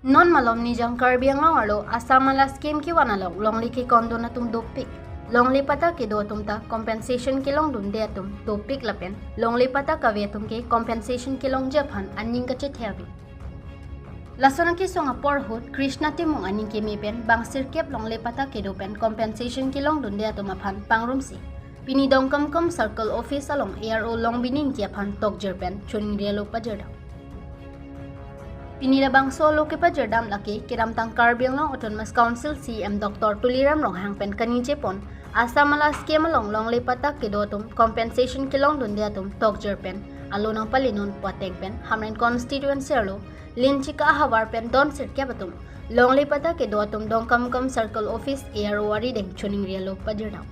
Non malom ni jang karbiang ngawalo asamala scheme ki wanalong longli ki kondo na tum dopik. Longli pata ki do tum ta compensation ki long dun de tum dopik lapen. Longli pata ka ve tum ki compensation ki long japan anning ka chethabi. Lasona ki songa porhut Krishna timong aning ki mipen bang sirkep longli pata ki do pen compensation ki long dun de tum aphan pangrumsi. Pini dongkam kam circle office along ARO long bining ki aphan tok jerpen chuning rialo pajerda. Pinilabang solo ke pajerdam laki kiram tang Karbiang Long Autonomous Council CM Dr. Tuliram Long hangpen kaninche pon asa mala scheme long lipata ke dotum compensation kilong dun diatum tok jerpen alo nang palinun poteng pen hamren constituency alo linchika hawar pen don sirkya batum long lipata ke dotum dongkam kam circle office ARO wari deng chuning rialo pajerdam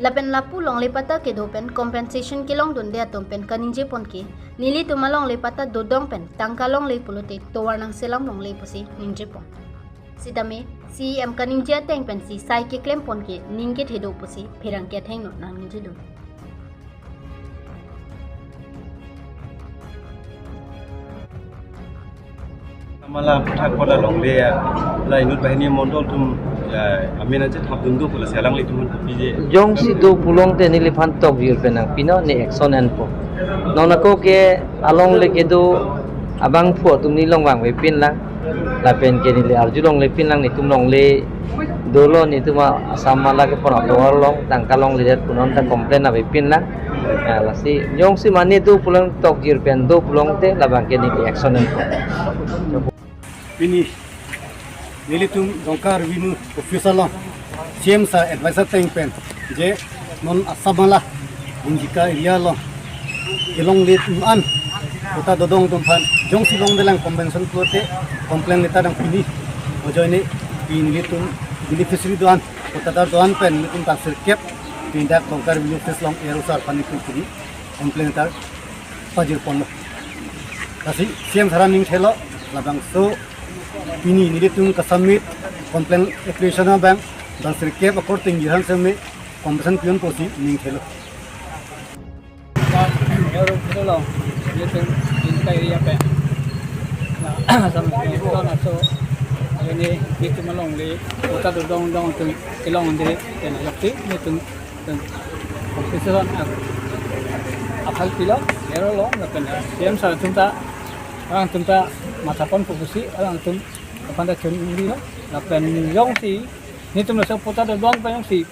Lapen lapu long lipata ke dopen compensation kilong dun dia pen kaninje pon ki nili tumalong lipata dodong pen tangkalong lipulote towar nang silam long lipusi ninje pon. Sitame CM kaninje teng pen si sai ke klem pon ki ningket hedo pusi phirang ke theng no nang ninje dun. Malah thak pada long le lai nut bahini mondol tum amena je thap dum do pula selang le tum pije jong si do pulong te nili phan tok yur penang pino ni action en po nona ko ke along le ke do abang pho tum ni long wang we pin lang la pen ke ni le arju long le pin lang ni tum long le do lo ni tuma samala ke pon to long tang kalong le punon ta complain na we pin lang la si jong si mani do pulong tok yur pen do pulong te la bang ke ni action en po Ini nilitum dongkar winu official long CM sa advisor teng pen je non asamala bunjika ria long ilong lit an kota dodong tumpan jong silong delang convention plote komplain lita dang pini ojo ini nilitum beneficiary doan kota dar doan pen nilitum tak sirkep tindak dongkar winu official long erusar panikum pini komplain tar pajir pon kasi CM tharaning thelo labang so ini nilitum kasamit komplain application bank dan sirkep according jiran seme compensation pion posi ning thelo Euro itu loh, itu area pe. Nah, sama itu kan so ini itu malong le, kita dong tu kilong andre, dan yakti itu kompensasi apal kilo, euro loh, lepas siam sa orang tunta matapon fokusi, orang tun pada cundi loh, lepas yang si, ini tu masa putar dong banyak si.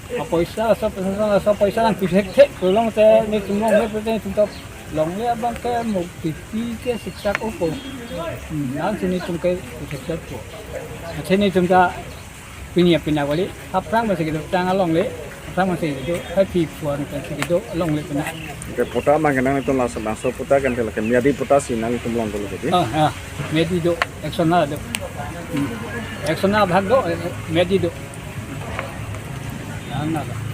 Paisa sa paisa lang pisek tulong te ni tumong le pete tunta long le abang ke mo tipi ke siksa ko po nang sini tum ke siksa po sini tum ka pinya wali aprang masih gitu tang long le aprang masih gitu hai pi puan kan gitu long le pina ke puta mangenang itu langsung puta kan kalau kan miadi puta sinang itu long dulu gitu medi do eksona bhag do medi do Nada.